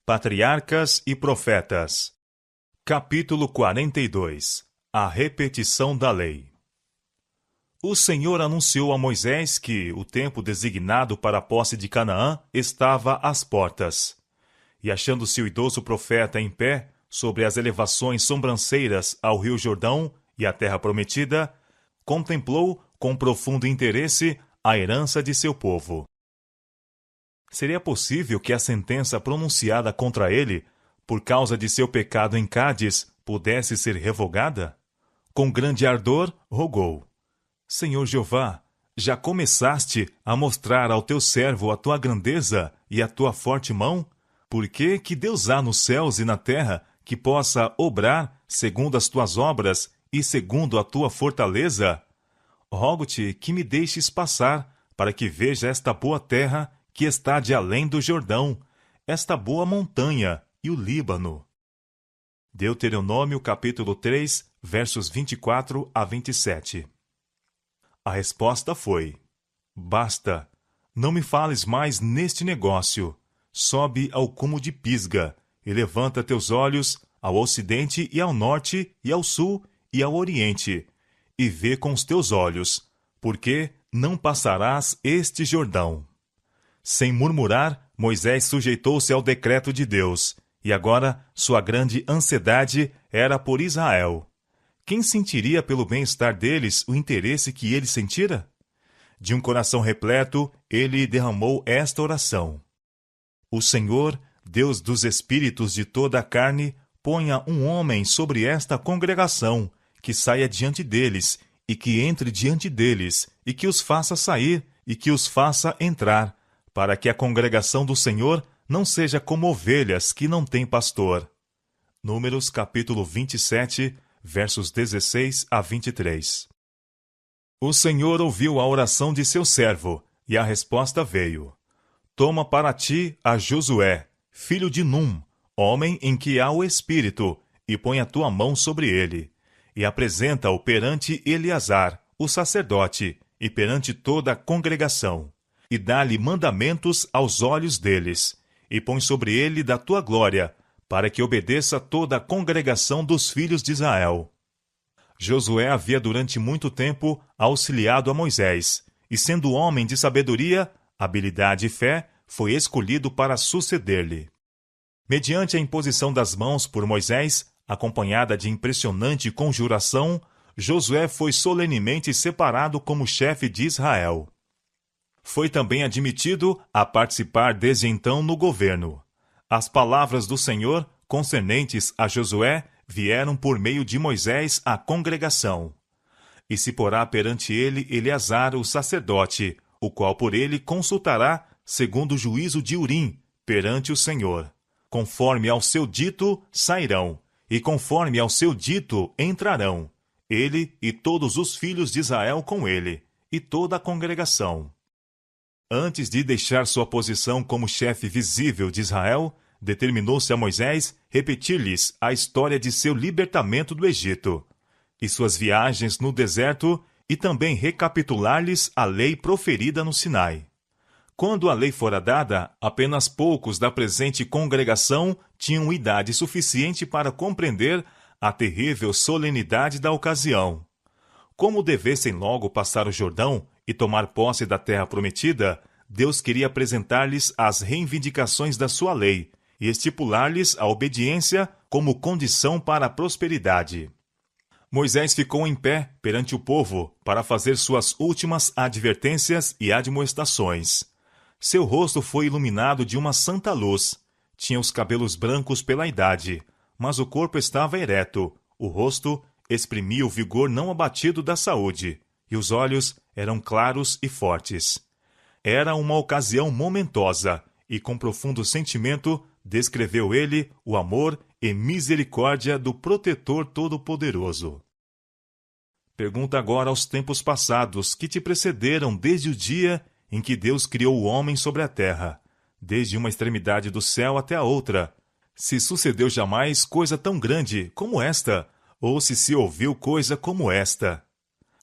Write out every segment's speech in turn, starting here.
Patriarcas e Profetas. Capítulo 42. A repetição da lei. O Senhor anunciou a Moisés que o tempo designado para a posse de Canaã estava às portas. E achando-se o idoso profeta em pé sobre as elevações sobranceiras ao rio Jordão e à terra prometida, contemplou com profundo interesse a herança de seu povo. Seria possível que a sentença pronunciada contra ele, por causa de seu pecado em Cádiz, pudesse ser revogada? Com grande ardor, rogou: Senhor Jeová, já começaste a mostrar ao teu servo a tua grandeza e a tua forte mão? Por que Deus há nos céus e na terra que possa obrar segundo as tuas obras e segundo a tua fortaleza? Rogo-te que me deixes passar, para que veja esta boa terra que está de além do Jordão, esta boa montanha e o Líbano. Deuteronômio capítulo 3, versos 24 a 27. A resposta foi: Basta, não me fales mais neste negócio. Sobe ao cume de Pisga, e levanta teus olhos ao ocidente e ao norte e ao sul e ao oriente, e vê com os teus olhos, porque não passarás este Jordão. Sem murmurar, Moisés sujeitou-se ao decreto de Deus, e agora sua grande ansiedade era por Israel. Quem sentiria pelo bem-estar deles o interesse que ele sentira? De um coração repleto, ele derramou esta oração: O Senhor, Deus dos espíritos de toda a carne, ponha um homem sobre esta congregação, que saia diante deles, e que entre diante deles, e que os faça sair, e que os faça entrar, para que a congregação do Senhor não seja como ovelhas que não têm pastor. Números capítulo 27, versos 16 a 23. O Senhor ouviu a oração de seu servo, e a resposta veio: Toma para ti a Josué, filho de Num, homem em que há o Espírito, e põe a tua mão sobre ele, e apresenta-o perante Eleazar, o sacerdote, e perante toda a congregação, e dá-lhe mandamentos aos olhos deles, e põe sobre ele da tua glória, para que obedeça toda a congregação dos filhos de Israel. Josué havia durante muito tempo auxiliado a Moisés, e sendo homem de sabedoria, habilidade e fé, foi escolhido para suceder-lhe. Mediante a imposição das mãos por Moisés, acompanhada de impressionante conjuração, Josué foi solenemente separado como chefe de Israel. Foi também admitido a participar desde então no governo. As palavras do Senhor concernentes a Josué vieram por meio de Moisés à congregação. E se porá perante ele Eleazar o sacerdote, o qual por ele consultará, segundo o juízo de Urim, perante o Senhor. Conforme ao seu dito sairão, e conforme ao seu dito entrarão, ele e todos os filhos de Israel com ele, e toda a congregação. Antes de deixar sua posição como chefe visível de Israel, determinou-se a Moisés repetir-lhes a história de seu libertamento do Egito, e suas viagens no deserto, e também recapitular-lhes a lei proferida no Sinai. Quando a lei fora dada, apenas poucos da presente congregação tinham idade suficiente para compreender a terrível solenidade da ocasião. Como devessem logo passar o Jordão e tomar posse da terra prometida, Deus queria apresentar-lhes as reivindicações da sua lei e estipular-lhes a obediência como condição para a prosperidade. Moisés ficou em pé perante o povo para fazer suas últimas advertências e admoestações. Seu rosto foi iluminado de uma santa luz. Tinha os cabelos brancos pela idade, mas o corpo estava ereto, o rosto exprimia o vigor não abatido da saúde, e os olhos eram claros e fortes. Era uma ocasião momentosa, e com profundo sentimento descreveu ele o amor e misericórdia do Protetor Todo-Poderoso. Pergunta agora aos tempos passados que te precederam desde o dia em que Deus criou o homem sobre a terra, desde uma extremidade do céu até a outra, se sucedeu jamais coisa tão grande como esta, ou se ouviu coisa como esta.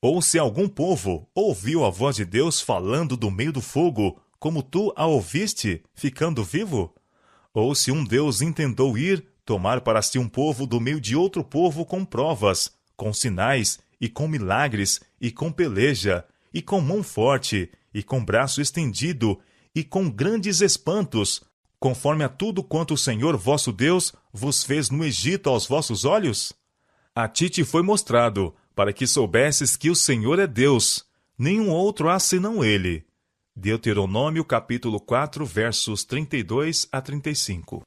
Ou se algum povo ouviu a voz de Deus falando do meio do fogo, como tu a ouviste, ficando vivo? ou se um Deus intentou ir tomar para si um povo do meio de outro povo com provas, com sinais, e com milagres, e com peleja, e com mão forte, e com braço estendido, e com grandes espantos, conforme a tudo quanto o Senhor vosso Deus vos fez no Egito aos vossos olhos? A ti te foi mostrado, para que soubesses que o Senhor é Deus, nenhum outro há senão Ele. Deuteronômio capítulo 4, versos 32 a 35.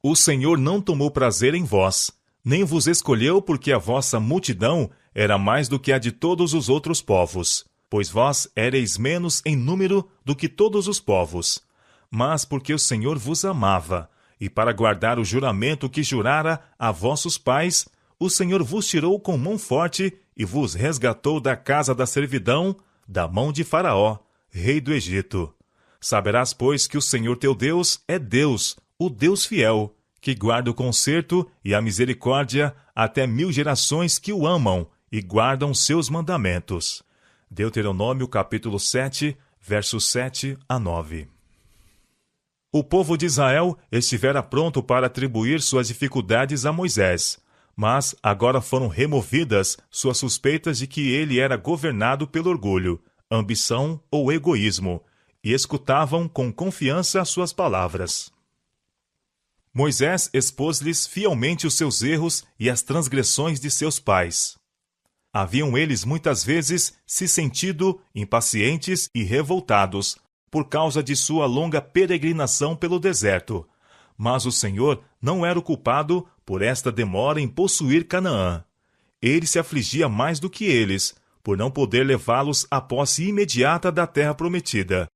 O Senhor não tomou prazer em vós, nem vos escolheu porque a vossa multidão era mais do que a de todos os outros povos, pois vós éreis menos em número do que todos os povos, mas porque o Senhor vos amava, e para guardar o juramento que jurara a vossos pais, o Senhor vos tirou com mão forte e vos resgatou da casa da servidão, da mão de Faraó, rei do Egito. Saberás, pois, que o Senhor teu Deus é Deus, o Deus fiel, que guarda o conserto e a misericórdia até 1000 gerações que o amam e guardam seus mandamentos. Deuteronômio capítulo 7, versos 7 a 9. O povo de Israel estivera pronto para atribuir suas dificuldades a Moisés, mas agora foram removidas suas suspeitas de que ele era governado pelo orgulho, ambição ou egoísmo, e escutavam com confiança suas palavras. Moisés expôs-lhes fielmente os seus erros e as transgressões de seus pais. Haviam eles muitas vezes se sentido impacientes e revoltados por causa de sua longa peregrinação pelo deserto, mas o Senhor não era o culpado por esta demora em possuir Canaã. Ele se afligia mais do que eles, por não poder levá-los à posse imediata da terra prometida,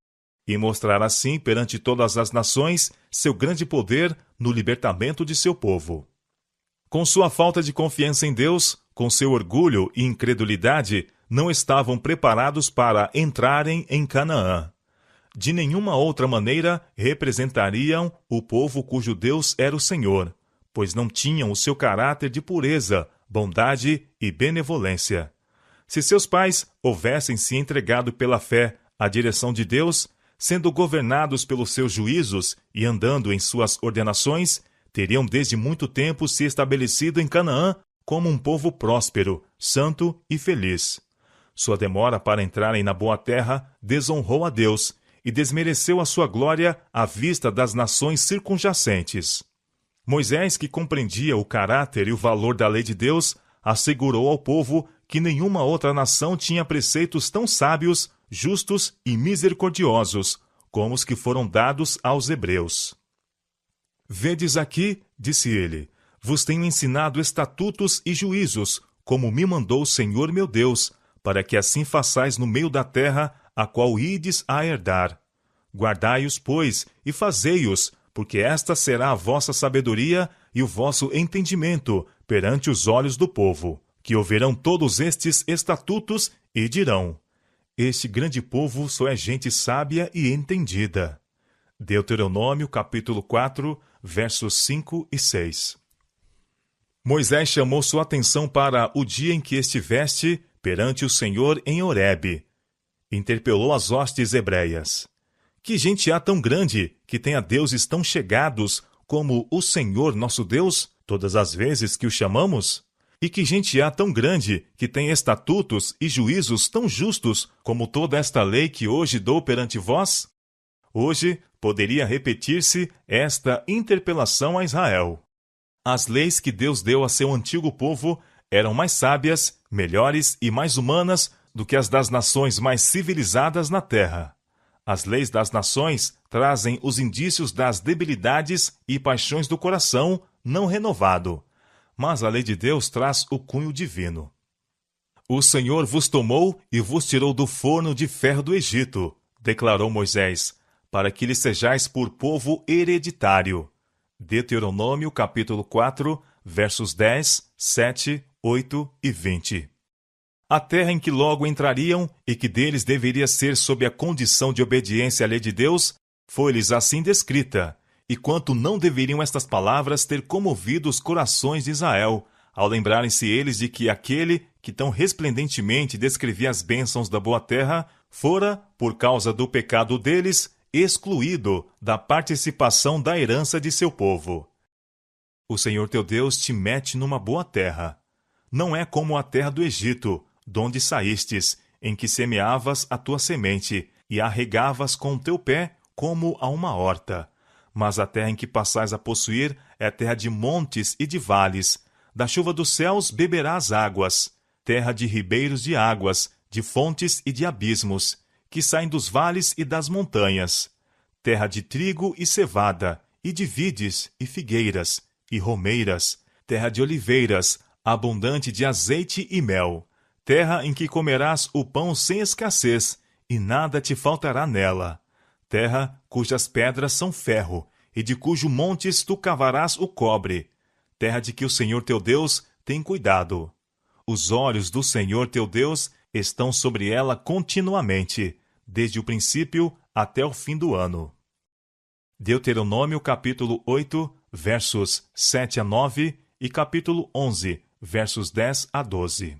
e mostrar assim perante todas as nações seu grande poder no libertamento de seu povo. Com sua falta de confiança em Deus, com seu orgulho e incredulidade, não estavam preparados para entrarem em Canaã. De nenhuma outra maneira representariam o povo cujo Deus era o Senhor, pois não tinham o seu caráter de pureza, bondade e benevolência. Se seus pais houvessem se entregado pela fé à direção de Deus, sendo governados pelos seus juízos e andando em suas ordenações, teriam desde muito tempo se estabelecido em Canaã como um povo próspero, santo e feliz. Sua demora para entrarem na boa terra desonrou a Deus e desmereceu a sua glória à vista das nações circunjacentes. Moisés, que compreendia o caráter e o valor da lei de Deus, assegurou ao povo que nenhuma outra nação tinha preceitos tão sábios, justos e misericordiosos como os que foram dados aos hebreus. Vedes aqui, disse ele, vos tenho ensinado estatutos e juízos, como me mandou o Senhor meu Deus, para que assim façais no meio da terra, a qual ides a herdar. Guardai-os, pois, e fazei-os, porque esta será a vossa sabedoria e o vosso entendimento perante os olhos do povo, que ouvirão todos estes estatutos e dirão: este grande povo só é gente sábia e entendida. Deuteronômio capítulo 4, versos 5 e 6. Moisés chamou sua atenção para o dia em que estiveste perante o Senhor em Horebe. Interpelou as hostes hebreias. Que gente há tão grande que tenha deuses tão chegados como o Senhor nosso Deus, todas as vezes que o chamamos? E que gente há tão grande que tem estatutos e juízos tão justos como toda esta lei que hoje dou perante vós? Hoje poderia repetir-se esta interpelação a Israel. As leis que Deus deu a seu antigo povo eram mais sábias, melhores e mais humanas do que as das nações mais civilizadas na terra. As leis das nações trazem os indícios das debilidades e paixões do coração não renovado, mas a lei de Deus traz o cunho divino. O Senhor vos tomou e vos tirou do forno de ferro do Egito, declarou Moisés, para que lhe sejais por povo hereditário. Deuteronômio capítulo 4, versos 10, 7, 8 e 20. A terra em que logo entrariam e que deles deveria ser sob a condição de obediência à lei de Deus, foi-lhes assim descrita, e quanto não deveriam estas palavras ter comovido os corações de Israel, ao lembrarem-se eles de que aquele que tão resplendentemente descrevia as bênçãos da boa terra, fora, por causa do pecado deles, excluído da participação da herança de seu povo. O Senhor teu Deus te mete numa boa terra. Não é como a terra do Egito, donde saístes, em que semeavas a tua semente e a regavas com o teu pé como a uma horta. Mas a terra em que passais a possuir é terra de montes e de vales. Da chuva dos céus beberás águas, terra de ribeiros de águas, de fontes e de abismos, que saem dos vales e das montanhas. Terra de trigo e cevada, e de vides e figueiras, e romeiras, terra de oliveiras, abundante de azeite e mel, terra em que comerás o pão sem escassez, e nada te faltará nela. Terra cujas pedras são ferro, e de cujo montes tu cavarás o cobre. Terra de que o Senhor teu Deus tem cuidado. Os olhos do Senhor teu Deus estão sobre ela continuamente, desde o princípio até o fim do ano. Deuteronômio capítulo 8, versos 7 a 9 e capítulo 11, versos 10 a 12.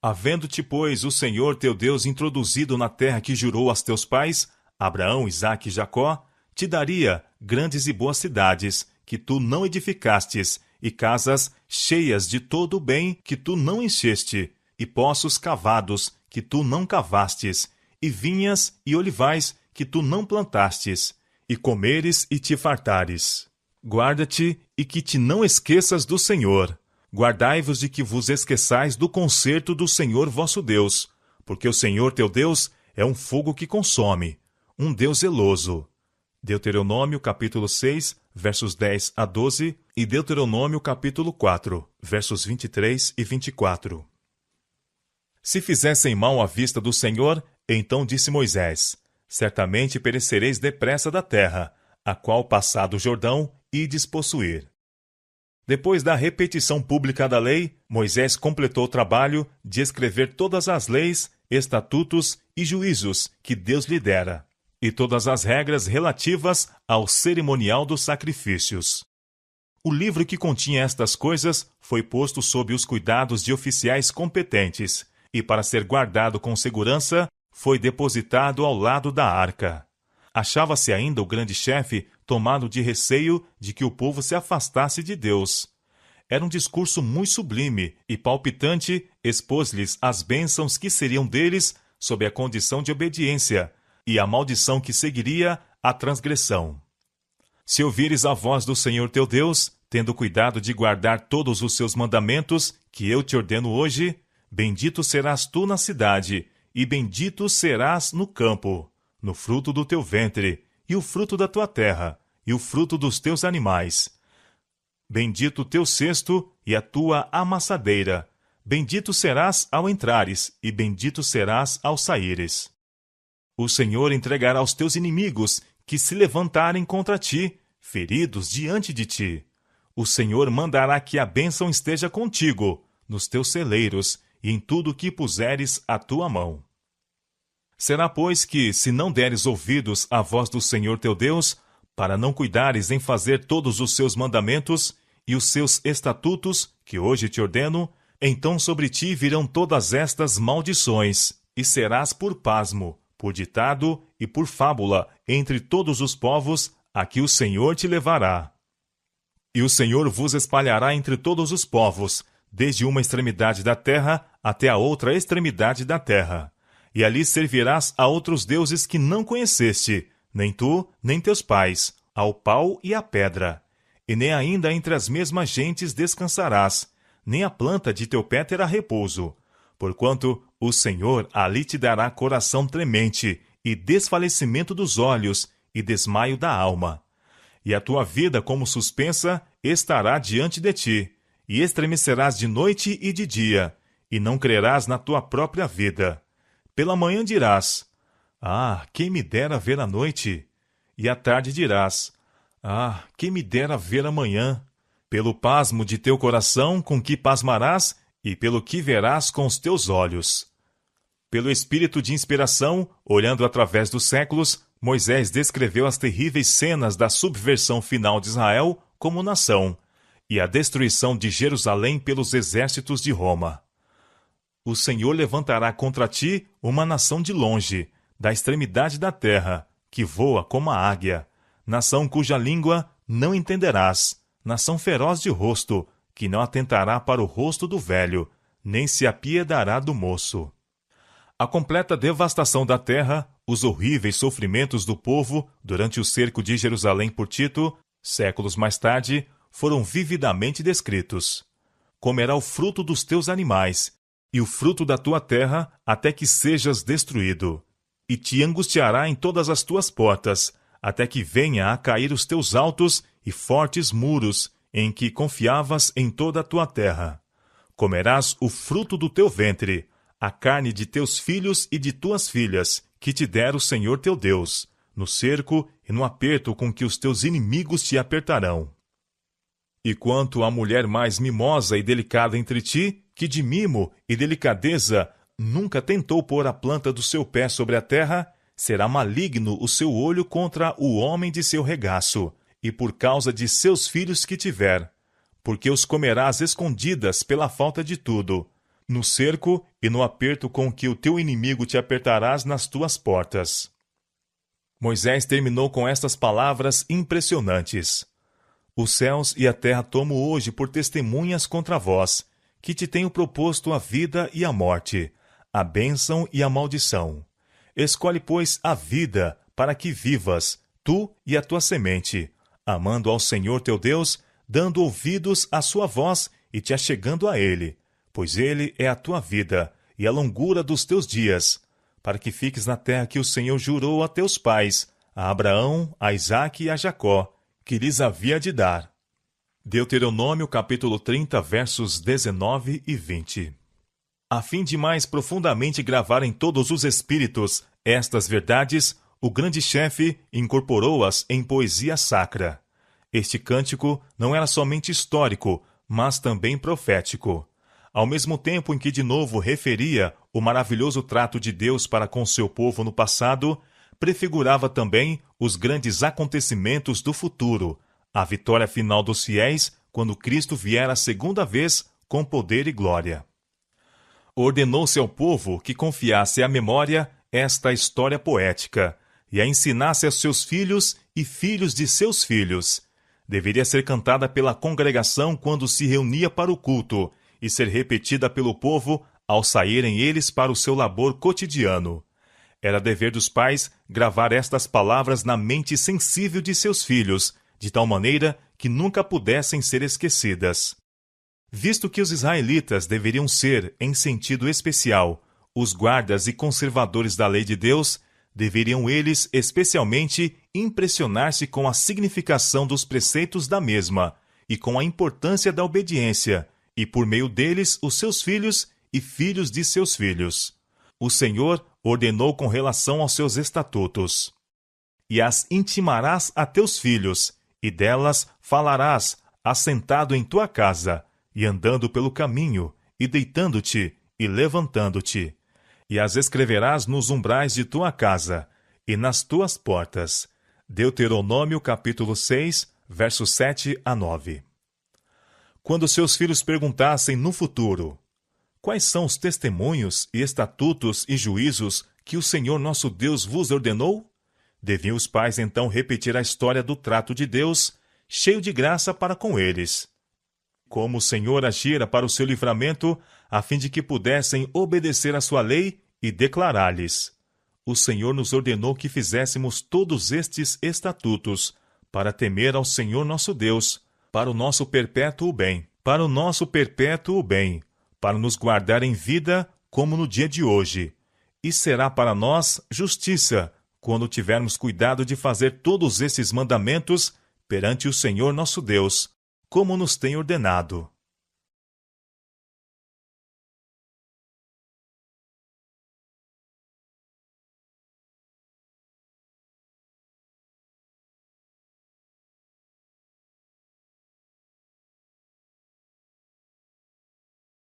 Havendo-te, pois, o Senhor teu Deus introduzido na terra que jurou aos teus pais, Abraão, Isaque e Jacó, te daria grandes e boas cidades, que tu não edificastes, e casas cheias de todo o bem que tu não encheste, e poços cavados que tu não cavastes, e vinhas e olivais que tu não plantastes, e comeres e te fartares. Guarda-te e que te não esqueças do Senhor. Guardai-vos de que vos esqueçais do concerto do Senhor vosso Deus, porque o Senhor teu Deus é um fogo que consome, um Deus zeloso. Deuteronômio capítulo 6, versos 10 a 12 e Deuteronômio capítulo 4, versos 23 e 24. Se fizessem mal à vista do Senhor, então disse Moisés: certamente perecereis depressa da terra, a qual passado o Jordão, ides possuir. Depois da repetição pública da lei, Moisés completou o trabalho de escrever todas as leis, estatutos e juízos que Deus lhe dera, e todas as regras relativas ao cerimonial dos sacrifícios. O livro que continha estas coisas foi posto sob os cuidados de oficiais competentes, e para ser guardado com segurança, foi depositado ao lado da arca. Achava-se ainda o grande chefe tomado de receio de que o povo se afastasse de Deus. Era um discurso muito sublime e palpitante, expôs-lhes as bênçãos que seriam deles sob a condição de obediência, e a maldição que seguiria a transgressão. Se ouvires a voz do Senhor teu Deus, tendo cuidado de guardar todos os seus mandamentos, que eu te ordeno hoje, bendito serás tu na cidade, e bendito serás no campo, no fruto do teu ventre, e o fruto da tua terra, e o fruto dos teus animais. Bendito o teu cesto e a tua amassadeira. Bendito serás ao entrares, e bendito serás ao saíres. O Senhor entregará aos teus inimigos, que se levantarem contra ti, feridos diante de ti. O Senhor mandará que a bênção esteja contigo, nos teus celeiros, e em tudo que puseres a tua mão. Será, pois, que, se não deres ouvidos à voz do Senhor teu Deus, para não cuidares em fazer todos os seus mandamentos e os seus estatutos, que hoje te ordeno, então sobre ti virão todas estas maldições, e serás por pasmo, por ditado e por fábula entre todos os povos a que o Senhor te levará. E o Senhor vos espalhará entre todos os povos, desde uma extremidade da terra até a outra extremidade da terra. E ali servirás a outros deuses que não conheceste, nem tu, nem teus pais, ao pau e à pedra. E nem ainda entre as mesmas gentes descansarás, nem a planta de teu pé terá repouso, porquanto o Senhor ali te dará coração tremente, e desfalecimento dos olhos, e desmaio da alma. E a tua vida como suspensa estará diante de ti, e estremecerás de noite e de dia, e não crerás na tua própria vida. Pela manhã dirás: ah, quem me dera ver a noite! E à tarde dirás: ah, quem me dera ver a manhã! Pelo pasmo de teu coração com que pasmarás, e pelo que verás com os teus olhos. Pelo espírito de inspiração, olhando através dos séculos, Moisés descreveu as terríveis cenas da subversão final de Israel como nação, e a destruição de Jerusalém pelos exércitos de Roma. O Senhor levantará contra ti uma nação de longe, da extremidade da terra, que voa como a águia, nação cuja língua não entenderás, nação feroz de rosto, que não atentará para o rosto do velho, nem se apiedará do moço. A completa devastação da terra, os horríveis sofrimentos do povo durante o cerco de Jerusalém por Tito, séculos mais tarde, foram vividamente descritos. Comerá o fruto dos teus animais, e o fruto da tua terra, até que sejas destruído. E te angustiará em todas as tuas portas, até que venha a cair os teus altos e fortes muros, em que confiavas em toda a tua terra. Comerás o fruto do teu ventre, a carne de teus filhos e de tuas filhas, que te der o Senhor teu Deus, no cerco e no aperto com que os teus inimigos te apertarão. E quanto à mulher mais mimosa e delicada entre ti, que de mimo e delicadeza nunca tentou pôr a planta do seu pé sobre a terra, será maligno o seu olho contra o homem de seu regaço, e por causa de seus filhos que tiver, porque os comerás escondidas pela falta de tudo, no cerco e no aperto com que o teu inimigo te apertarás nas tuas portas. Moisés terminou com estas palavras impressionantes. Os céus e a terra tomo hoje por testemunhas contra vós, que te tenho proposto a vida e a morte, a bênção e a maldição. Escolhe, pois, a vida, para que vivas, tu e a tua semente, amando ao Senhor teu Deus, dando ouvidos à sua voz e te achegando a Ele, pois Ele é a tua vida e a longura dos teus dias, para que fiques na terra que o Senhor jurou a teus pais, a Abraão, a Isaque e a Jacó, que lhes havia de dar. Deuteronômio capítulo 30, versos 19 e 20. A fim de mais profundamente gravar em todos os espíritos estas verdades, o grande chefe incorporou-as em poesia sacra. Este cântico não era somente histórico, mas também profético. Ao mesmo tempo em que de novo referia o maravilhoso trato de Deus para com seu povo no passado, prefigurava também os grandes acontecimentos do futuro, a vitória final dos fiéis quando Cristo vier a segunda vez com poder e glória. Ordenou-se ao povo que confiasse à memória esta história poética e a ensinasse aos seus filhos e filhos de seus filhos. Deveria ser cantada pela congregação quando se reunia para o culto e ser repetida pelo povo ao saírem eles para o seu labor cotidiano. Era dever dos pais gravar estas palavras na mente sensível de seus filhos, de tal maneira que nunca pudessem ser esquecidas. Visto que os israelitas deveriam ser, em sentido especial, os guardas e conservadores da lei de Deus, deveriam eles especialmente impressionar-se com a significação dos preceitos da mesma e com a importância da obediência, e por meio deles os seus filhos e filhos de seus filhos. O Senhor ordenou com relação aos seus estatutos. E as intimarás a teus filhos, e delas falarás, assentado em tua casa, e andando pelo caminho, e deitando-te, e levantando-te. E as escreverás nos umbrais de tua casa, e nas tuas portas. Deuteronômio capítulo 6, versos 7 a 9. Quando seus filhos perguntassem no futuro, quais são os testemunhos e estatutos e juízos que o Senhor nosso Deus vos ordenou? Deviam os pais então repetir a história do trato de Deus, cheio de graça para com eles. Como o Senhor agira para o seu livramento, a fim de que pudessem obedecer à sua lei e declarar-lhes: o Senhor nos ordenou que fizéssemos todos estes estatutos, para temer ao Senhor nosso Deus, para o nosso perpétuo bem, para nos guardar em vida, como no dia de hoje. E será para nós justiça, quando tivermos cuidado de fazer todos esses mandamentos perante o Senhor nosso Deus, como nos tem ordenado.